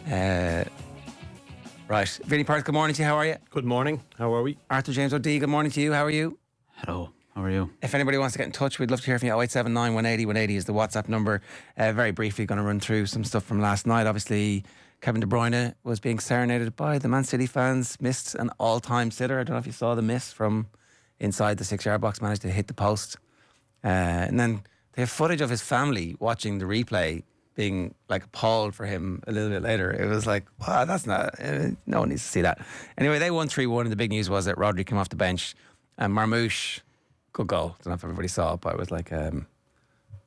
Right. Vinny Perth, good morning to you. How are you? Good morning. How are we? Arthur James O'Dea, good morning to you. How are you? Hello. How are you? If anybody wants to get in touch, we'd love to hear from you. 0879 180 180 is the WhatsApp number. Very briefly, going to run through some stuff from last night. Obviously, Kevin De Bruyne was being serenaded by the Man City fans. Missed an all-time sitter. I don't know if you saw the miss from inside the 6-yard box. Managed to hit the post. And then they have footage of his family watching the replay, being like appalled for him a little bit later. It was like, wow, that's not, no one needs to see that. Anyway, they won 3-1, and the big news was that Rodri came off the bench, and Marmoush, good goal. Don't know if everybody saw it, but it was like, it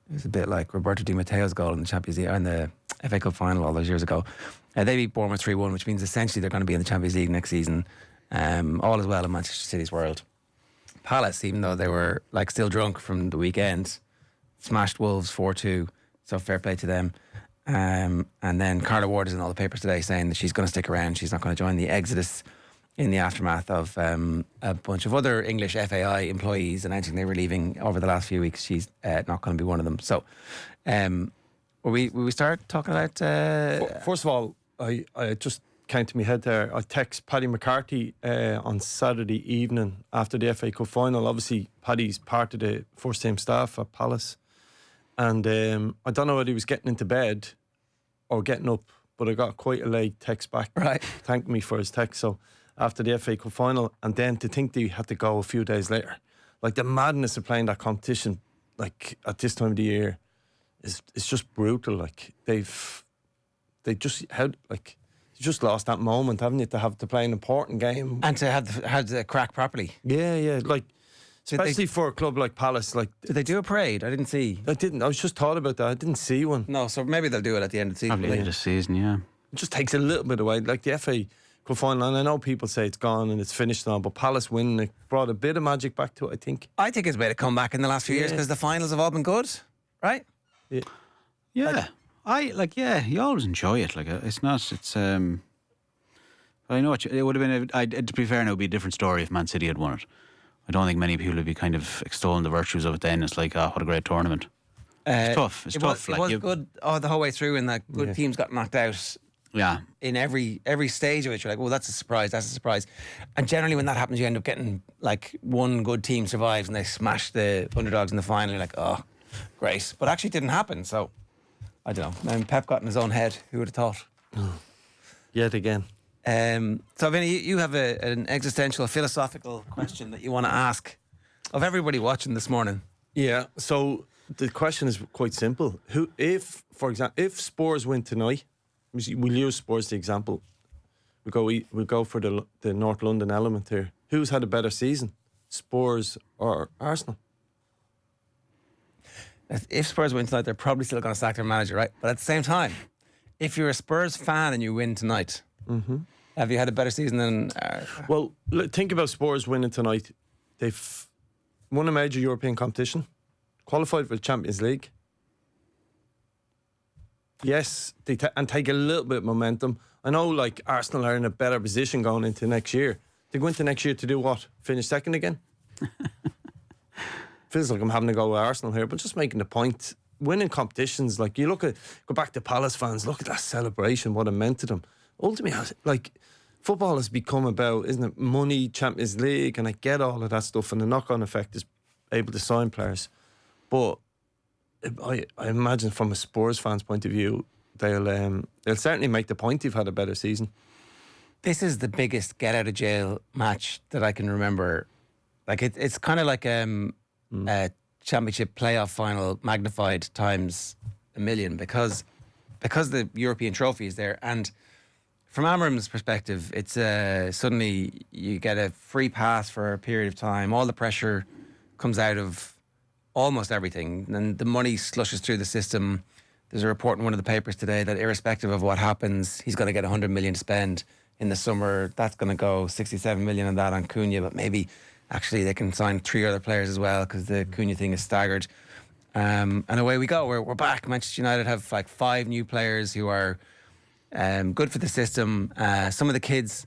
was a bit like Roberto Di Matteo's goal in the Champions League, in the FA Cup final all those years ago. They beat Bournemouth 3-1, which means essentially they're going to be in the Champions League next season. All is well in Manchester City's world. Palace, even though they were like still drunk from the weekend, smashed Wolves 4-2. So fair play to them. And then Carla Ward is in all the papers today saying that she's going to stick around. She's not going to join the exodus in the aftermath of a bunch of other English FAI employees announcing they were leaving over the last few weeks. She's not going to be one of them. So will we start talking about... First of all, I just came to my head there. I text Paddy McCarthy on Saturday evening after the FA Cup final. Obviously, Paddy's part of the first team staff at Palace. And I don't know whether he was getting into bed or getting up, but I got quite a late text back. Right. Thanking me for his text. So after the FA Cup final, and then to think that he had to go a few days later, like the madness of playing that competition, like at this time of the year, is just brutal. Like you just lost that moment, haven't you, to have to play an important game and to have the crack properly. Yeah, like. Especially for a club like Palace. Like, did they do a parade? I didn't see. I didn't. I was just thought about that. I didn't see one. No, so maybe they'll do it at the end of the season. Probably the end of the season, yeah. It just takes a little bit away. Like the FA Cup final, and I know people say it's gone and it's finished now, but Palace winning it brought a bit of magic back to it, I think. I think it's made a comeback in the last few years because the finals have all been good, right? Yeah. You always enjoy it. Like, it's not, I know it would have been, to be fair, it would be a different story if Man City had won it. I don't think many people would be kind of extolling the virtues of it then. It's like, what a great tournament. It's tough. It was good the whole way through, and that good teams got knocked out. Yeah. In every stage of it, you're like, well, that's a surprise. And generally when that happens, you end up getting like one good team survives and they smash the underdogs in the final. You're like, oh, great. But actually it didn't happen. So, I don't know. And Pep got in his own head. Who would have thought? Yet again. So, Vinny, you have an existential, philosophical question that you want to ask of everybody watching this morning. Yeah, so the question is quite simple. For example, if Spurs win tonight, we'll use Spurs as the example. We'll go for the North London element here. Who's had a better season, Spurs or Arsenal? If Spurs win tonight, they're probably still going to sack their manager, right? But at the same time, if you're a Spurs fan and you win tonight... Mm-hmm. Have you had a better season than... Well, think about Spurs winning tonight. They've won a major European competition, qualified for the Champions League. Yes, and take a little bit of momentum. I know, like, Arsenal are in a better position going into next year. They go into next year to do what? Finish second again? Feels like I'm having to go with Arsenal here, but just making the point. Winning competitions, like, go back to Palace fans, look at that celebration, what it meant to them. Ultimately, like, football has become about, isn't it, money, Champions League, and I get all of that stuff, and the knock-on effect is able to sign players. But I imagine from a Spurs fan's point of view, they'll certainly make the point they've had a better season. This is the biggest get-out-of-jail match that I can remember. Like, it's kind of like a championship playoff final magnified times a million because the European trophy is there, and... From Amram's perspective, it's suddenly you get a free pass for a period of time. All the pressure comes out of almost everything, and the money slushes through the system. There's a report in one of the papers today that irrespective of what happens, he's going to get 100 million to spend in the summer. That's going to go 67 million on that on Cunha, but maybe actually they can sign 3 other players as well because the Cunha thing is staggered. And away we go. We're back. Manchester United have like 5 new players who are... good for the system. Some of the kids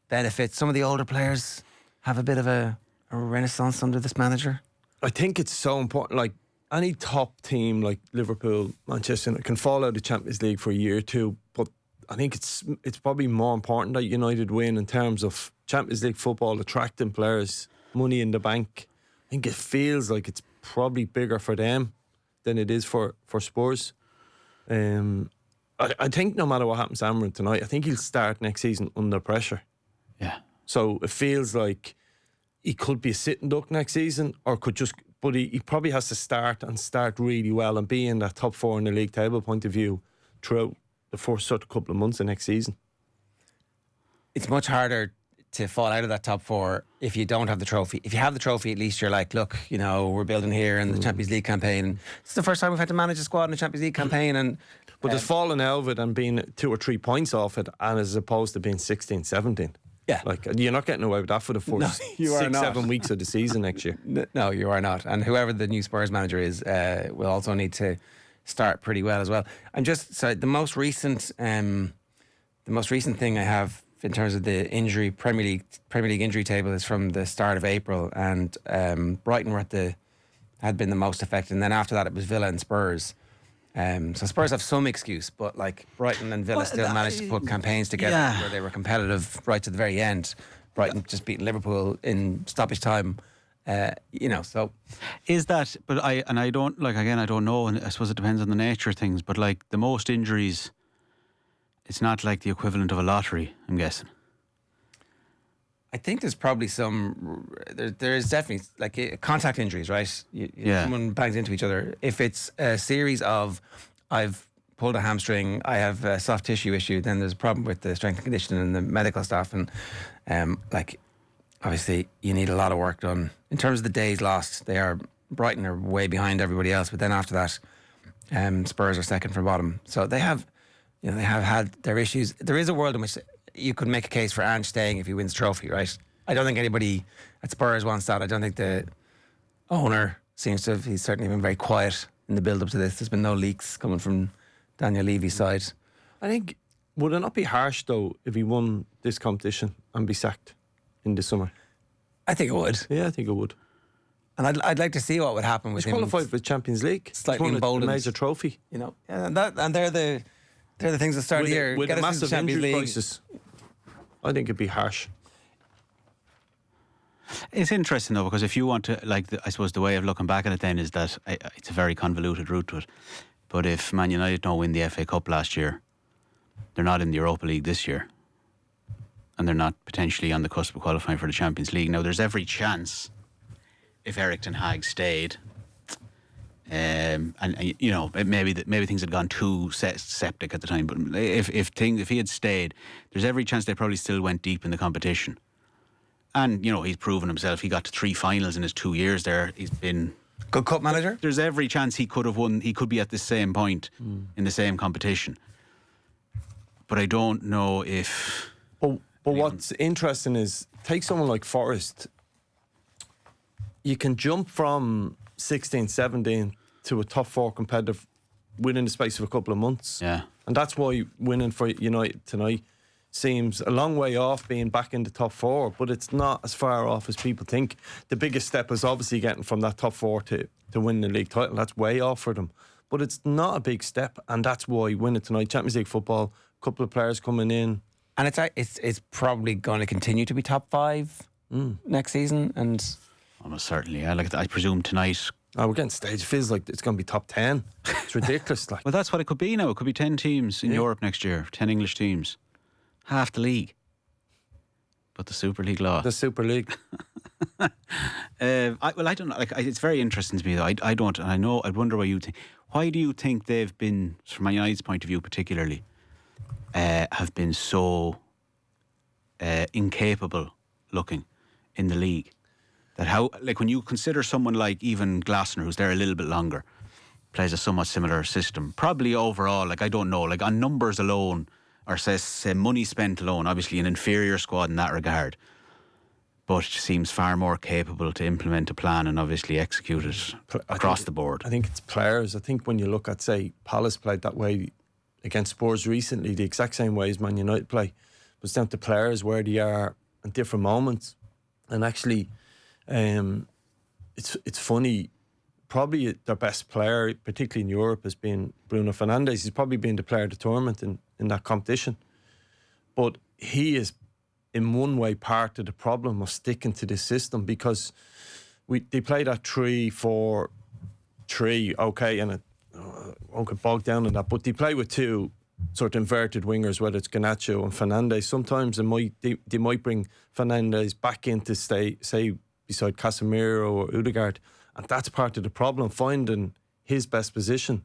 benefit. Some of the older players have a bit of a renaissance under this manager. I think it's so important. Like, any top team like Liverpool, Manchester United can fall out of the Champions League for a year or two, but I think it's probably more important that United win in terms of Champions League football, attracting players, money in the bank. I think it feels like it's probably bigger for them than it is for Spurs. I think no matter what happens to Amrin tonight, I think he'll start next season under pressure. Yeah. So it feels like he could be a sitting duck next season, or could just. But he probably has to start really well and be in that top 4 in the league table point of view throughout the first sort of couple of months of next season. It's much harder to fall out of that top 4 if you don't have the trophy. If you have the trophy, at least you're like, look, we're building here in the Champions League campaign. It's the first time we've had to manage a squad in the Champions League campaign. But there's falling out of it and being 2 or 3 points off it, and as opposed to being 16, 17. Yeah. Like, you're not getting away with that for the first 6-7 weeks of the season next year. No, you are not. And whoever the new Spurs manager is will also need to start pretty well as well. I'm just sorry, the most recent thing I have in terms of the Premier League injury table is from the start of April, and Brighton had been the most affected, and then after that it was Villa and Spurs. So Spurs have some excuse, but like Brighton and Villa still managed to put campaigns together where they were competitive right to the very end. Brighton just beating Liverpool in stoppage time. So is that? But I don't I don't know, and I suppose it depends on the nature of things. But like the most injuries, it's not like the equivalent of a lottery, I'm guessing. I think there's probably there is definitely like contact injuries, right? Someone bangs into each other. If it's a series of, I've pulled a hamstring, I have a soft tissue issue, then there's a problem with the strength and conditioning and the medical staff. And obviously you need a lot of work done. In terms of the days lost, Brighton are way behind everybody else. But then after that, Spurs are second from bottom. So they have had their issues. There is a world in which you could make a case for Ange staying if he wins the trophy, right? I don't think anybody at Spurs wants that. I don't think the owner seems to have. He's certainly been very quiet in the build-up to this. There's been no leaks coming from Daniel Levy's side. I think, would it not be harsh, though, if he won this competition and be sacked in the summer? I think it would. Yeah, I think it would. And I'd like to see what would happen with him. He's qualified for the Champions League. Slightly emboldened. A major trophy. And they're the things that start here. With Get a us into massive Champions injury League. crisis, I think it'd be harsh. It's interesting though, because if you want to, I suppose the way of looking back at it then is that it's a very convoluted route to it. But if Man United don't win the FA Cup last year, they're not in the Europa League this year, and they're not potentially on the cusp of qualifying for the Champions League. Now, there's every chance if Erik ten Hag stayed, and maybe things had gone too septic at the time. But if he had stayed, there's every chance they probably still went deep in the competition. And he's proven himself. He got to 3 finals in his 2 years there. He's been good cup manager. There's every chance he could have won. He could be at the same point in the same competition. But I don't know if. But what's interesting is, take someone like Forrest. You can jump from 16, 17 to a top 4 competitive within the space of a couple of months. Yeah. And that's why winning for United tonight seems a long way off being back in the top 4, but it's not as far off as people think. The biggest step is obviously getting from that top 4 to win the league title. That's way off for them. But it's not a big step, and that's why winning tonight, Champions League football, a couple of players coming in. And it's probably going to continue to be top 5 next season. And almost certainly, yeah. I presume tonight. We're getting stage. It feels like it's going to be top 10. It's ridiculous. Well, that's what it could be now. It could be 10 teams in Europe next year, 10 English teams. Half the league. But the Super League lost. The Super League. I don't know. It's very interesting to me, though. I don't, and I wonder what you think. Why do you think they've been, from Man United's point of view particularly, have been so incapable looking in the league? That when you consider someone like even Glasner, who's there a little bit longer, plays a somewhat similar system. Probably overall, I don't know, on numbers alone, or say money spent alone, obviously an inferior squad in that regard, but seems far more capable to implement a plan and obviously execute it across the board. I think it's players. I think when you look at, say, Palace played that way against Spurs recently, the exact same way as Man United play, but it's down to players where they are at different moments. And actually, it's funny, probably their best player, particularly in Europe, has been Bruno Fernandes. He's probably been the player of the tournament in that competition. But he is, in one way, part of the problem of sticking to this system, because they play that 3-4-3, okay, and I won't get bogged down in that, but they play with two sort of inverted wingers, whether it's Garnacho and Fernandes. Sometimes they might bring Fernandes back in to stay, say, beside Casemiro or Odegaard, and that's part of the problem, finding his best position.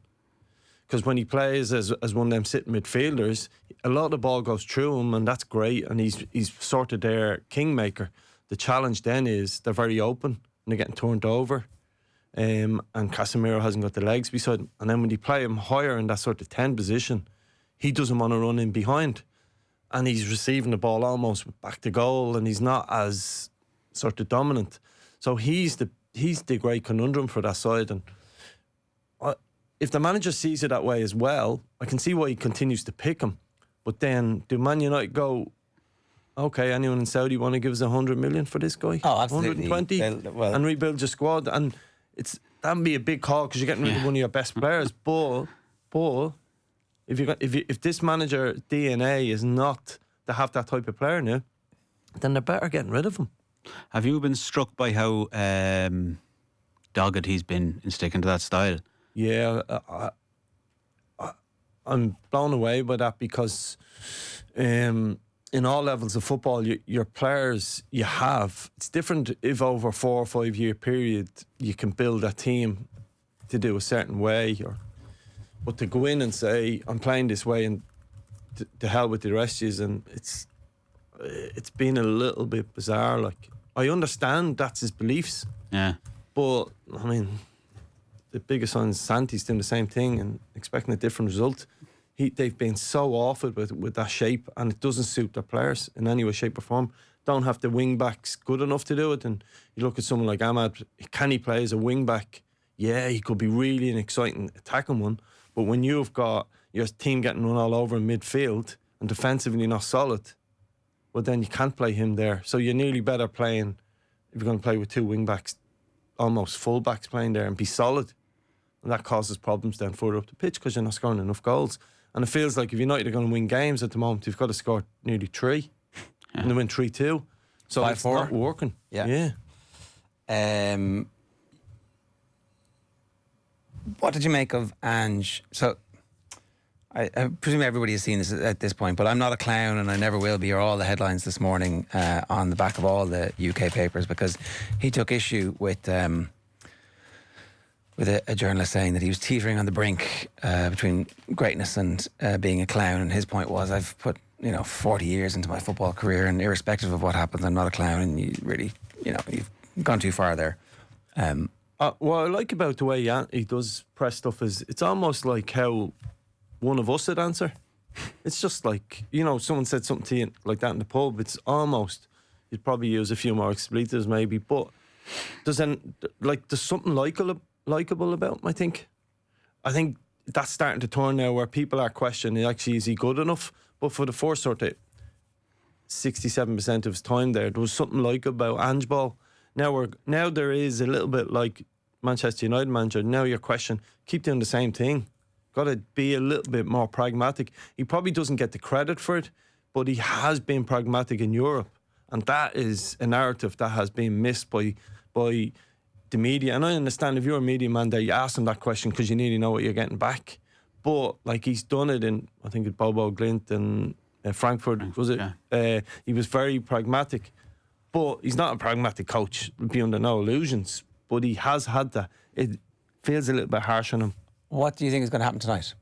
Because when he plays as one of them sitting midfielders, a lot of the ball goes through him, and that's great, and he's sort of their kingmaker. The challenge then is they're very open and they're getting turned over, and Casemiro hasn't got the legs beside him. And then when you play him higher in that sort of 10 position, he doesn't want to run in behind, and he's receiving the ball almost back to goal, and he's not as sort of dominant. So he's the great conundrum for that side. And if the manager sees it that way as well, I can see why he continues to pick him. But then, do Man United go, okay, anyone in Saudi want to give us 100 million for this guy? Oh, absolutely. 120 and rebuild your squad? And that'd be a big call, because you're getting rid of one of your best players. But if this manager DNA is not to have that type of player now, then they're better getting rid of him. Have you been struck by how dogged he's been in sticking to that style? Yeah, I'm blown away by that, because in all levels of football, your players you have, it's different if over a 4 or 5 year period you can build a team to do a certain way, but to go in and say, I'm playing this way and to hell with the rest of you, and it's been a little bit bizarre. Like, I understand that's his beliefs, yeah, but I mean, the biggest sign is Santi's doing the same thing and expecting a different result. They've been so awful with that shape, and it doesn't suit their players in any way, shape or form. Don't have the wing backs good enough to do it. And you look at someone like Ahmad, can he play as a wing back? Yeah, he could be really an exciting attacking one. But when you've got your team getting run all over in midfield and defensively not solid, well, then you can't play him there. So you're nearly better playing, if you're going to play with two wing backs, almost full backs playing there, and be solid. And that causes problems then further up the pitch, because you're not scoring enough goals. And it feels like if United are going to win games at the moment, you've got to score nearly 3, and they win 3-2. So 5-4. It's not working. Yeah. What did you make of Ange? So I presume everybody has seen this at this point, but I'm not a clown, and I never will be, or all the headlines this morning on the back of all the UK papers, because he took issue with a journalist saying that he was teetering on the brink between greatness and being a clown. And his point was, I've put 40 years into my football career, and irrespective of what happens, I'm not a clown. And you really, you've gone too far there. What I like about the way he does press stuff is it's almost like how one of us would answer. It's just like, someone said something to you like that in the pub. It's almost, you'd probably use a few more expletives maybe, but there's something likeable about him, I think. I think that's starting to turn now, where people are questioning, actually, is he good enough? But for the first sort of 67% of his time there was something like about Ange Ball. Now there is a little bit like Manchester United manager. Now your question, keep doing the same thing. Got to be a little bit more pragmatic. He probably doesn't get the credit for it, but he has been pragmatic in Europe, and that is a narrative that has been missed by the media. And I understand if you're a media man there, you ask him that question because you nearly know what you're getting back. But like, he's done it in, I think, at Bobo Glint and Frankfurt, was it? Yeah. He was very pragmatic, but he's not a pragmatic coach, be under no illusions. But he has had that. It feels a little bit harsh on him. What do you think is going to happen tonight?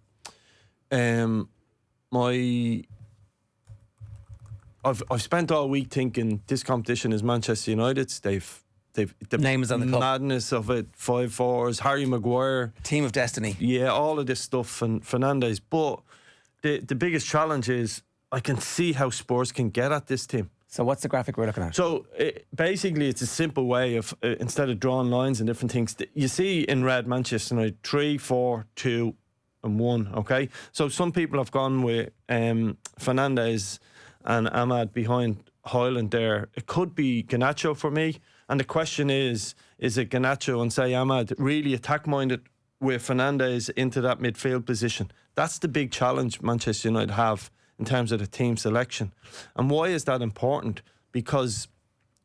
I've spent all week thinking this competition is Manchester United's. They've the name is on the cup. Madness of it, 5-4s, Harry Maguire, team of destiny. Yeah, all of this stuff, and Fernandes. But the biggest challenge is I can see how Spurs can get at this team. So what's the graphic we're looking at? So basically, it's a simple way of instead of drawing lines and different things, you see in red Manchester United 3, 4, 2, and 1. Okay, so some people have gone with Fernandes and Ahmad behind Højlund there. It could be Garnacho for me. And the question is it Garnacho and say Ahmad really attack-minded with Fernandes into that midfield position. That's the big challenge Manchester United have in terms of the team selection. And why is that important? Because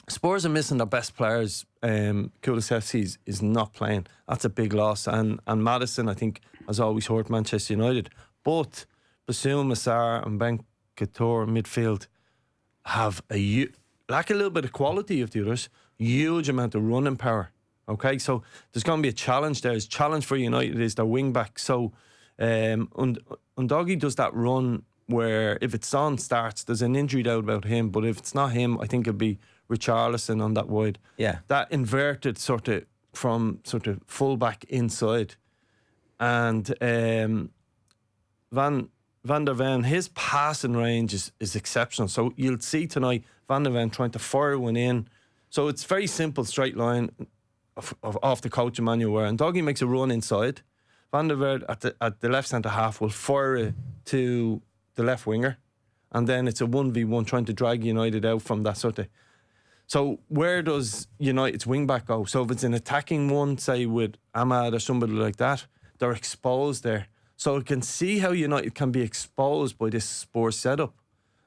Spurs are missing their best players. Kulusevski is not playing. That's a big loss. And Maddison, I think, has always hurt Manchester United. But Basuma, Sarr and Ben Couture midfield have lack a little bit of quality of the others. Huge amount of running power. Okay, so there's going to be a challenge there. His challenge for United is their wing back. So Undoggy does that run where if it's Son starts, there's an injury doubt about him. But if it's not him, I think it'll be Richarlison on that wide. Yeah. That inverted from full back inside. And Van der Ven, his passing range is exceptional. So you'll see tonight Van der Ven trying to fire one in. So it's very simple, straight line off the coaching manual where Doggy makes a run inside. Van der Ven at the left centre half will fire it to the left winger. And then it's a 1v1 trying to drag United out from that sort of. So where does United's wing back go? So if it's an attacking one, say with Ahmad or somebody like that, they're exposed there. So you can see how United can be exposed by this Spurs setup.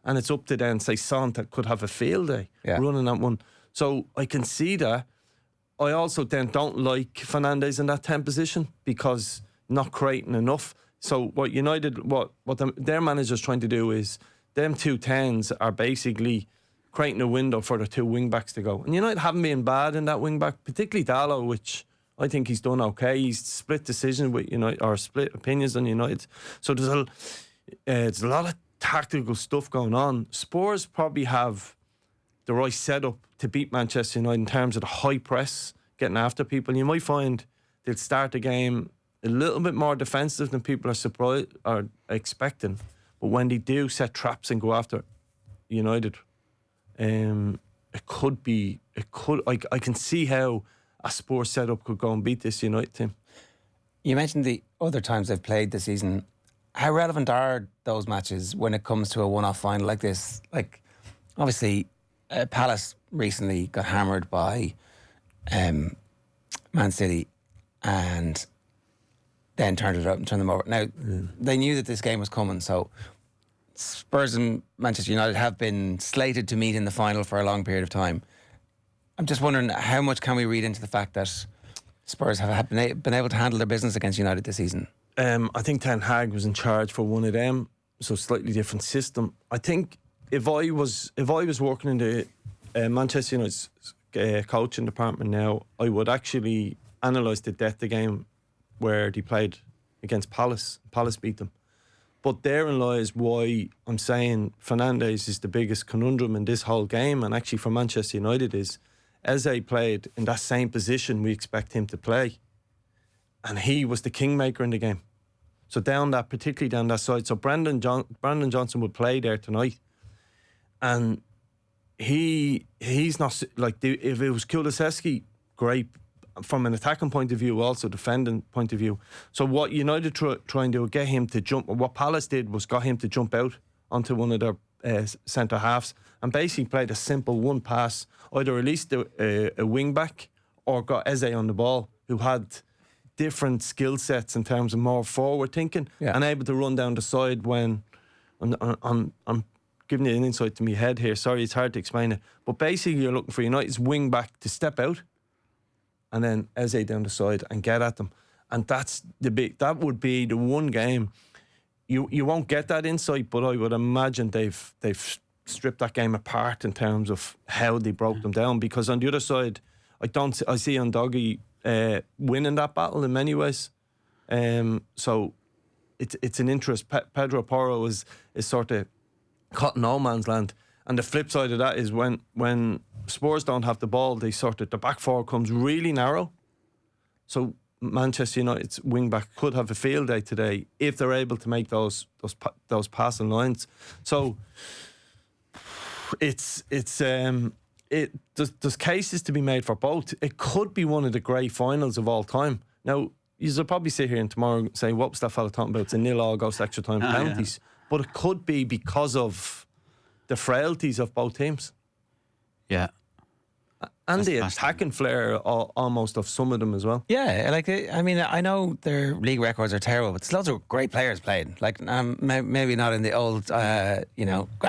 And it's up to then, say, Son that could have a field day running that one. So I can see that. I also then don't like Fernandes in that 10 position because not creating enough. So what United, their manager's trying to do is them 2 10s are basically creating a window for the 2 wing backs to go. And United haven't been bad in that wing back, particularly Dalot, which I think he's done okay. He's split decisions with United, or split opinions on United. So there's a lot of tactical stuff going on. Spurs probably have the right setup to beat Manchester United in terms of the high press, getting after people. You might find they'll start the game a little bit more defensive than people are surprised or expecting. But when they do set traps and go after United, I can see how a Spurs setup could go and beat this United team. You mentioned the other times they've played this season. How relevant are those matches when it comes to a one-off final like this? Like, obviously, Palace recently got hammered by Man City and then turned it up and turned them over. Now, they knew that this game was coming, so Spurs and Manchester United have been slated to meet in the final for a long period of time. I'm just wondering, how much can we read into the fact that Spurs have been able to handle their business against United this season? I think Ten Hag was in charge for one of them, so slightly different system. I think if I was working in the Manchester United's coaching department now, I would actually analyse the death of the game where they played against Palace. Palace beat them. But therein lies why I'm saying Fernandes is the biggest conundrum in this whole game, and actually for Manchester United is Eze played in that same position we expect him to play. And he was the kingmaker in the game. So particularly down that side. So Brandon Johnson would play there tonight. And he's not, like, if it was Kulusevski, great. From an attacking point of view, also defending point of view. So what United trying to get him to jump, what Palace did was got him to jump out onto one of their centre halves and basically played a simple one pass, either released a wing back or got Eze on the ball, who had different skill sets in terms of more forward thinking and able to run down the side when I'm giving you an insight to my head here. Sorry, it's hard to explain it. But basically you're looking for United's wing back to step out and then Eze down the side and get at them. And that would be the one game. You won't get that insight, but I would imagine they've stripped that game apart in terms of how they broke them down. Because on the other side, I see Undoggy winning that battle in many ways. So it's an interest. Pedro Porro is sort of caught in no man's land. And the flip side of that is when Spurs don't have the ball, the back four comes really narrow. So Manchester United's wing back could have a field day today if they're able to make those passing lines. So there's cases to be made for both. It could be one of the great finals of all time. Now, you'll probably sit here and tomorrow and say, what was that fella talking about? It's a 0-0 goes to extra time penalties. Yeah. But it could be because of the frailties of both teams. Yeah. And That's the fascinating. attacking flair almost of some of them as well. Yeah, like I mean, I know their league records are terrible, but there's loads of great players playing. Like maybe not in the old, great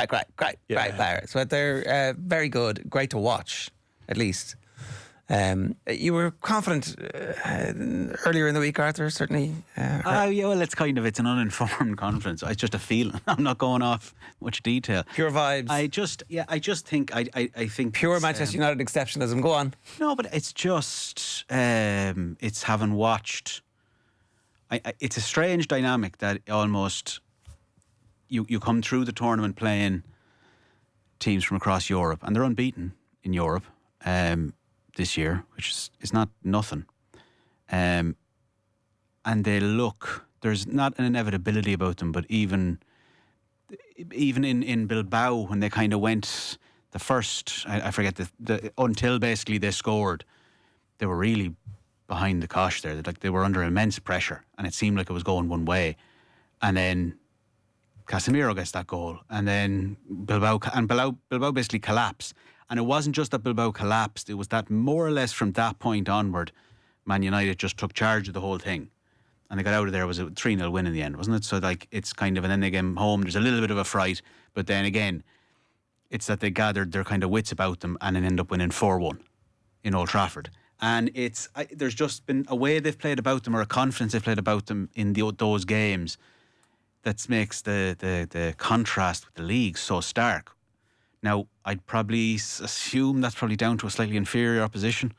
players, but they're very good, great to watch, at least. You were confident earlier in the week, Arthur. Certainly. Yeah, well, it's an uninformed confidence. It's just a feeling. I'm not going off much detail. Pure vibes. I just think I think Pure it's, Manchester United exceptionalism. Go on. No, but it's just it's having watched. It's a strange dynamic that almost you come through the tournament playing teams from across Europe, and they're unbeaten in Europe this year, which is not nothing. And they look, there's not an inevitability about them, but even in Bilbao, when they kind of went the first, I forget the until basically they scored, they were really behind the cosh there. Like they were under immense pressure, and it seemed like it was going one way. And then Casemiro gets that goal, and then Bilbao basically collapsed. And it wasn't just that Bilbao collapsed, it was that more or less from that point onward, Man United just took charge of the whole thing. And they got out of there. It was a 3-0 win in the end, wasn't it? So like it's kind of, and then they came home, there's a little bit of a fright, but then again, it's that they gathered their kind of wits about them and then end up winning 4-1 in Old Trafford. And there's just been a way they've played about them, or a confidence they've played about them in those games, that makes the contrast with the league so stark. Now, I'd probably assume that's probably down to a slightly inferior opposition,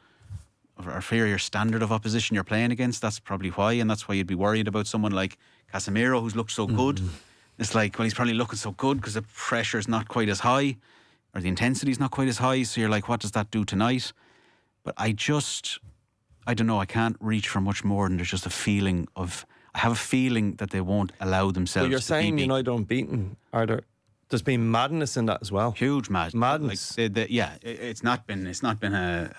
or inferior standard of opposition you're playing against. That's probably why, and that's why you'd be worried about someone like Casemiro, who's looked so good. It's like, well, he's probably looking so good because the pressure's not quite as high, or the intensity's not quite as high, so you're like, what does that do tonight? But I don't know, I can't reach for much more than there's just a feeling of, I have a feeling that they won't allow themselves But you're to saying be United unbeaten, are there? There's been madness in that as well. huge Madness. Like, it's not been a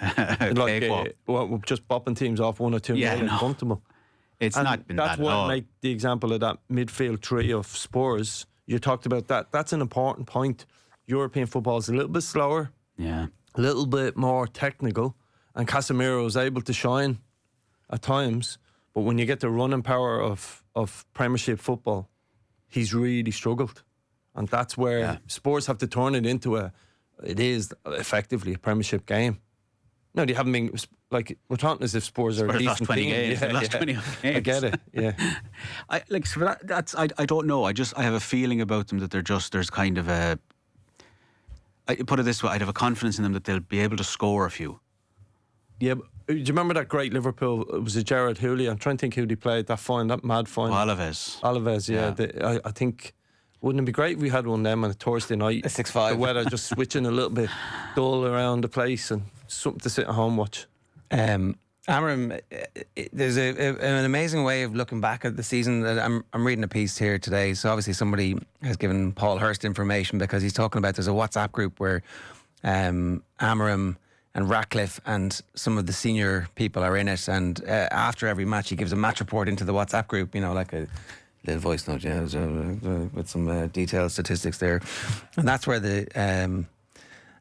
Like cakewalk. just bopping teams off 1 or 2 Yeah, nil no. comfortable. It's And not been that's that at what all. make the example of that midfield trio of Spurs. You talked about that. That's an important point. European football is a little bit slower, Yeah. a little bit more technical, and Casemiro is able to shine at times. But when you get the running power of Premiership football, he's really struggled. And that's where Spurs have to turn it into it is effectively a Premiership game. No, they haven't been, like, we're talking as if Spurs are a Spurs lost decent 20 team. games. They lost 20 games. I get it, yeah. I don't know. I have a feeling about them that there's kind of I put it this way, I'd have a confidence in them that they'll be able to score a few. Yeah, but do you remember that great Liverpool? It was a Gerard Houllier. I'm trying to think who they played, that mad final. Alaves. Yeah. I think, wouldn't it be great if we had one of them on a Thursday night? A 6-5. The weather just switching a little bit dull around the place, and something to sit at home watch. Amram, there's an amazing way of looking back at the season. I'm reading a piece here today. So obviously somebody has given Paul Hurst information, because he's talking about, there's a WhatsApp group where Amram and Ratcliffe and some of the senior people are in it, and after every match he gives a match report into the WhatsApp group, like a little voice note, with some detailed statistics there. And that's where the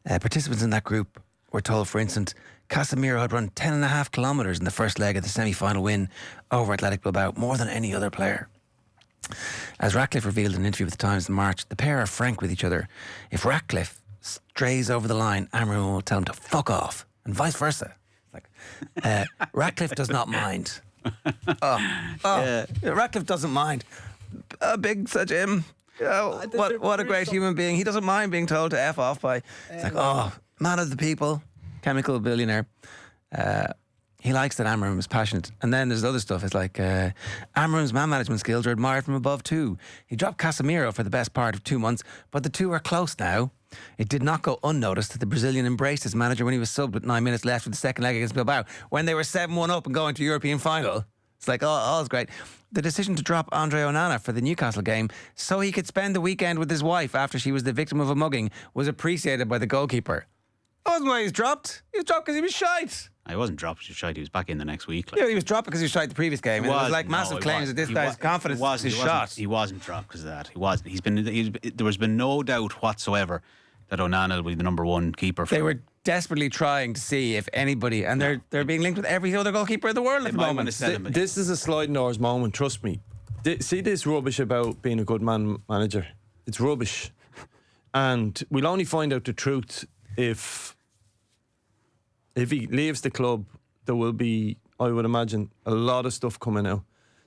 participants in that group were told, for instance, Casemiro had run 10.5 kilometres in the first leg of the semi-final win over Athletic Bilbao, more than any other player. As Ratcliffe revealed in an interview with the Times in March, the pair are frank with each other. If Ratcliffe strays over the line, Amram will tell him to fuck off, and vice versa. Ratcliffe does not mind. Ratcliffe doesn't mind. Big such him. What a great human being. He doesn't mind being told to F off by. It's man of the people, chemical billionaire. He likes that Amram is passionate. And then there's other stuff. It's like Amram's man management skills are admired from above too. He dropped Casemiro for the best part of 2 months, but the two are close now. It did not go unnoticed that the Brazilian embraced his manager when he was subbed with 9 minutes left of the second leg against Bilbao, when they were 7-1 up and going to European final. It's like, all's great. The decision to drop Andre Onana for the Newcastle game so he could spend the weekend with his wife after she was the victim of a mugging was appreciated by the goalkeeper. That wasn't why he was dropped. He was dropped because he was shite. I wasn't dropped, he was shite. He was back in the next week. Yeah, he was dropped because he was shite the previous game. It was like massive claims that this guy's confidence is shot. He wasn't dropped because of that. He wasn't. There has been no doubt whatsoever that Onana will be the number one keeper. They were desperately trying to see if anybody, and they're being linked with every other goalkeeper in the world at the moment. This is a sliding doors moment, trust me. See this rubbish about being a good manager. It's rubbish. And we'll only find out the truth if he leaves the club. There will be, I would imagine, a lot of stuff coming out.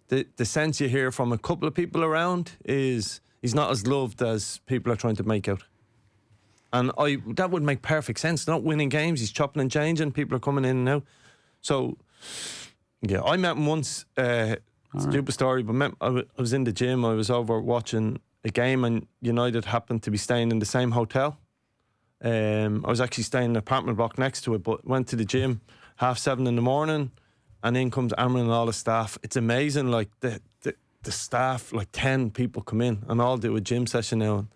The sense you hear from a couple of people around is he's not as loved as people are trying to make out. And that would make perfect sense. They're not winning games. He's chopping and changing. People are coming in and out. So, yeah, I met him once. Stupid story, but I was in the gym. I was over watching a game, and United happened to be staying in the same hotel. I was actually staying in an apartment block next to it, but went to the gym 7:30 in the morning, and in comes Amran and all the staff. It's amazing, like the staff, like 10 people come in and all do a gym session now.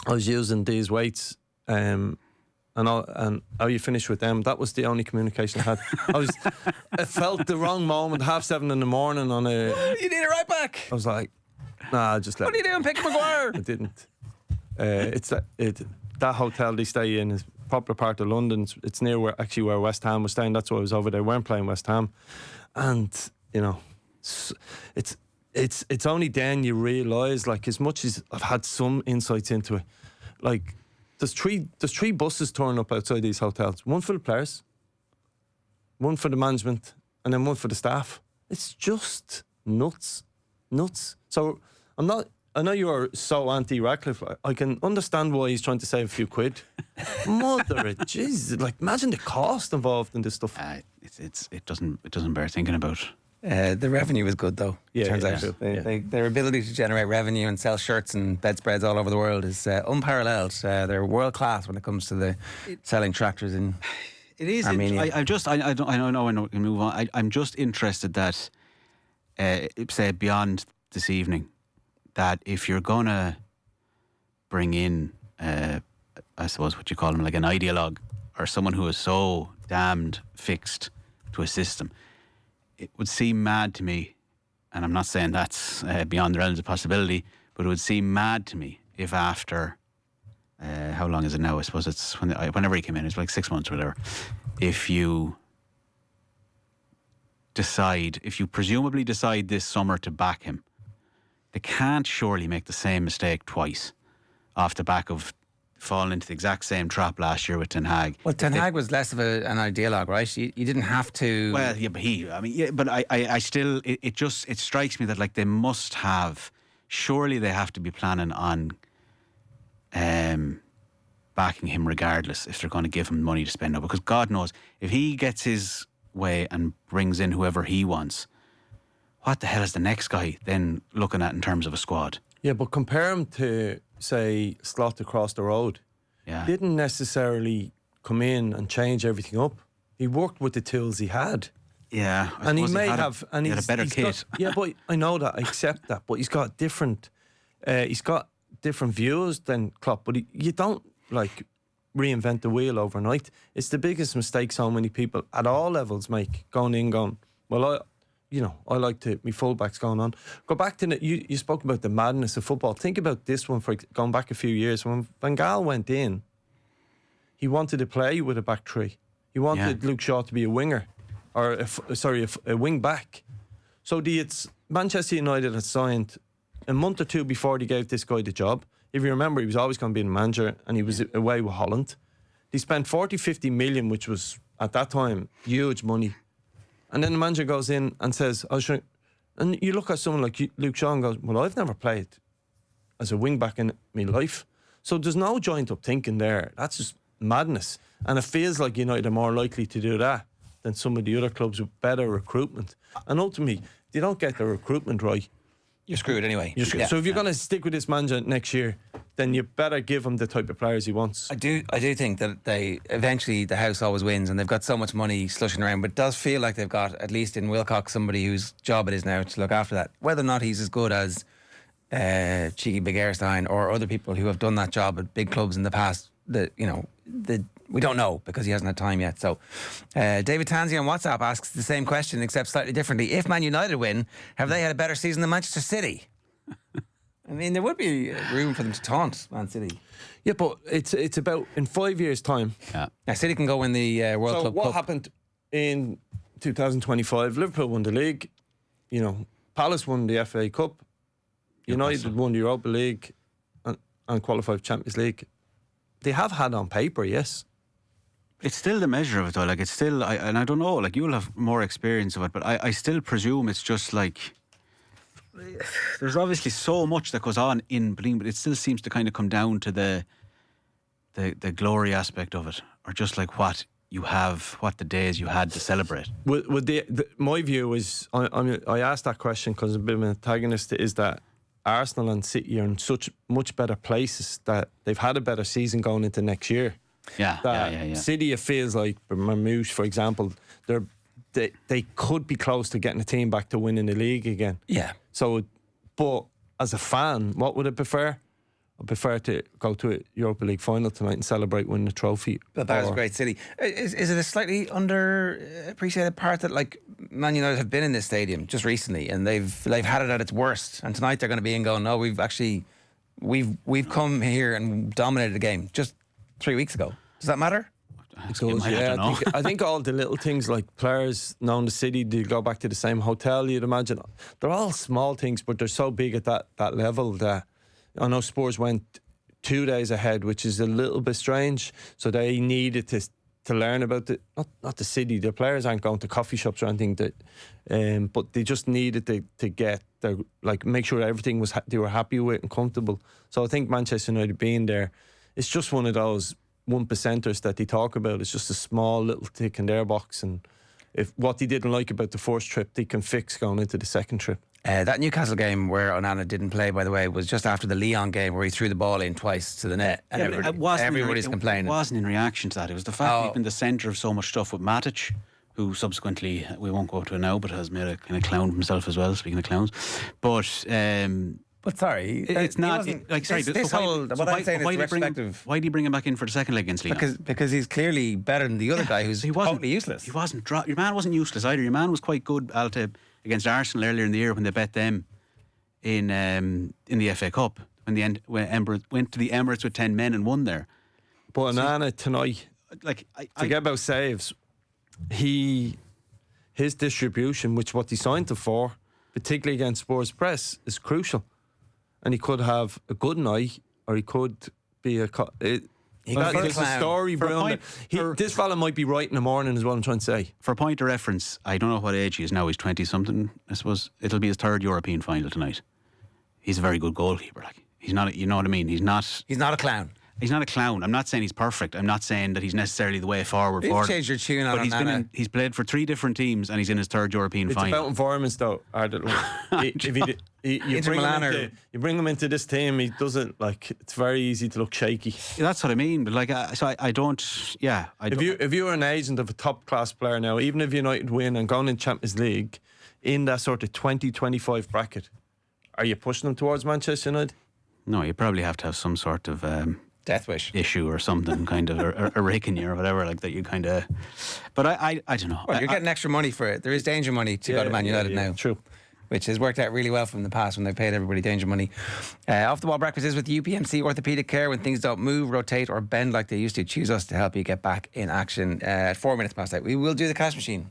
I was using these weights, and how you finish with them. That was the only communication I had. It felt the wrong moment. 7:30 in the morning on a. Oh, you need it right back. I was like, nah, just let. What are you doing, Pick Maguire? I didn't. That hotel they stay in is a popular part of London. It's near where West Ham was staying. That's why I was over there. We weren't playing West Ham, and it's only then you realise, like, as much as I've had some insights into it, like. There's three buses turning up outside these hotels. One for the players, one for the management, and then one for the staff. It's just nuts. So I know you are so anti-Ratcliffe. I can understand why he's trying to save a few quid. Mother of Jesus! Like, imagine the cost involved in this stuff. It doesn't bear thinking about. The revenue is good, though. Yeah, turns out their ability to generate revenue and sell shirts and bedspreads all over the world is unparalleled. They're world class when it comes to the selling tractors in. It is. Armenia. I know. We can move on. I'm just interested that, say, beyond this evening, that if you're gonna bring in, I suppose what you call them, like an ideologue or someone who is so damned fixed to a system. It would seem mad to me, and I'm not saying that's beyond the realms of possibility, but it would seem mad to me if after, how long is it now? I suppose it's whenever he came in, it's like 6 months or whatever. If you presumably decide this summer to back him, they can't surely make the same mistake twice off the back of falling into the exact same trap last year with Ten Hag. Well, Ten Hag was less of an ideologue, right? You didn't have to. Well, yeah, but I still, it strikes me that, like, they must have, surely they have to be planning on backing him regardless if they're going to give him money to spend now, because God knows if he gets his way and brings in whoever he wants, what the hell is the next guy then looking at in terms of a squad? Yeah, but compare him to, say, Slot across the road. Yeah. He didn't necessarily come in and change everything up. He worked with the tools he had. Yeah, and he may have, and he had a better kit. Yeah, but I know that, I accept that. But he's got different views than Klopp. But you don't, like, reinvent the wheel overnight. It's the biggest mistake so many people at all levels make. Going, well, I like to, me fullbacks going on. Go back to you spoke about the madness of football. Think about this one, for going back a few years. When Van Gaal went in, he wanted to play with a back three. He wanted Luke Shaw to be a winger, or a wing back. So Manchester United had signed a month or two before they gave this guy the job. If you remember, he was always going to be the manager, and he was away with Holland. They spent 40-50 million, which was, at that time, huge money. And then the manager goes in and says, and you look at someone like Luke Shaw and goes, well, I've never played as a wing back in my life. So there's no joint up thinking there. That's just madness. And it feels like United are more likely to do that than some of the other clubs with better recruitment. And ultimately, if you don't get the recruitment right, you're screwed anyway. You're screwed. So if you're going to stick with this manager next year, then you better give him the type of players he wants. I do think that eventually the house always wins, and they've got so much money slushing around, but it does feel like they've got, at least in Wilcox, somebody whose job it is now to look after that. Whether or not he's as good as Cheeky Big Airstein or other people who have done that job at big clubs in the past, we don't know because he hasn't had time yet. So David Tansey on WhatsApp asks the same question except slightly differently. If Man United win, have they had a better season than Manchester City? I mean, there would be room for them to taunt Man City. Yeah, but it's about in 5 years' time. Yeah. Now, City can go win the World So Club what Cup. happened in 2025? Liverpool won the league. You know, Palace won the FA Cup. United won the Europa League and qualified for Champions League. They have had on paper, yes. It's still the measure of it though. Like it's still, and I don't know. Like you'll have more experience of it, but I still presume it's just like there's obviously so much that goes on in between, but it still seems to kind of come down to the glory aspect of it, or just like what you have, what the days you had to celebrate. My view is, I asked that question because I'm a bit of an antagonist, is that Arsenal and City are in such much better places that they've had a better season going into next year. Yeah. City, it feels like Marmouche, for example, they could be close to getting a team back to winning the league again. Yeah. So, but as a fan, what would I prefer? I prefer to go to a Europa League final tonight and celebrate winning the trophy. But that was a great City. Is it a slightly underappreciated part that like Man United have been in this stadium just recently and they've had it at its worst, and tonight they're going to be in going, no, we've come here and dominated the game just 3 weeks ago. Does that matter? I think all the little things like players knowing the city, they go back to the same hotel, you'd imagine. They're all small things, but they're so big at that level that I know Spurs went 2 days ahead, which is a little bit strange. So they needed to learn about not the city. The players aren't going to coffee shops or anything, but they just needed to get their, like, make sure everything was they were happy with and comfortable. So I think Manchester United being there, it's just one of those 1%ers that they talk about. It's just a small little tick in their box, and if what they didn't like about the first trip, they can fix going into the second trip. That Newcastle game where Onana didn't play, by the way, was just after the Lyon game where he threw the ball in twice to the net, and everybody's complaining. It wasn't in reaction to that. It was the fact that he's been the centre of so much stuff with Matic, who subsequently, we won't go up to it now, but has made a kind of clown of himself as well, speaking of clowns. But sorry, it's not like sorry. Why do you bring him back in for the second leg against Lyon? Because he's clearly better than the other guy who's totally useless. He wasn't. Your man wasn't useless either. Your man was quite good, Alta, against Arsenal earlier in the year when they bet them in the FA Cup when Emirates went to the Emirates with 10 men and won there. But Onana tonight, forget about saves. His distribution, which what he signed him for, particularly against Spurs press, is crucial. And he could have a good night, or he could be there's a story behind it. This fella might be right in the morning, is what I'm trying to say. For a point of reference, I don't know what age he is now. He's 20-something. I suppose it'll be his third European final tonight. He's a very good goalkeeper. Like, he's not. You know what I mean? He's not a clown. He's not a clown. I'm not saying he's perfect. I'm not saying that he's necessarily the way forward. You've changed your tune on But he's played for 3 different teams and he's in his third European final. It's about environments, though. You bring him into this team, he doesn't, it's very easy to look shaky. That's what I mean. But I don't. Yeah. If you were an agent of a top class player now, even if United win and going in Champions League in that sort of 20-25 bracket, are you pushing them towards Manchester United? No, you probably have to have some sort of death wish issue or something, kind of a raking you or whatever like that. You kind of, but I don't know. Well, you're getting extra money for it. There is danger money to go to Man United now. True. Which has worked out really well from the past when they paid everybody danger money. Off the Ball Breakfast is with UPMC Orthopaedic Care. When things don't move, rotate or bend like they used to, choose us to help you get back in action. At 4 minutes past 8, we will do the cash machine.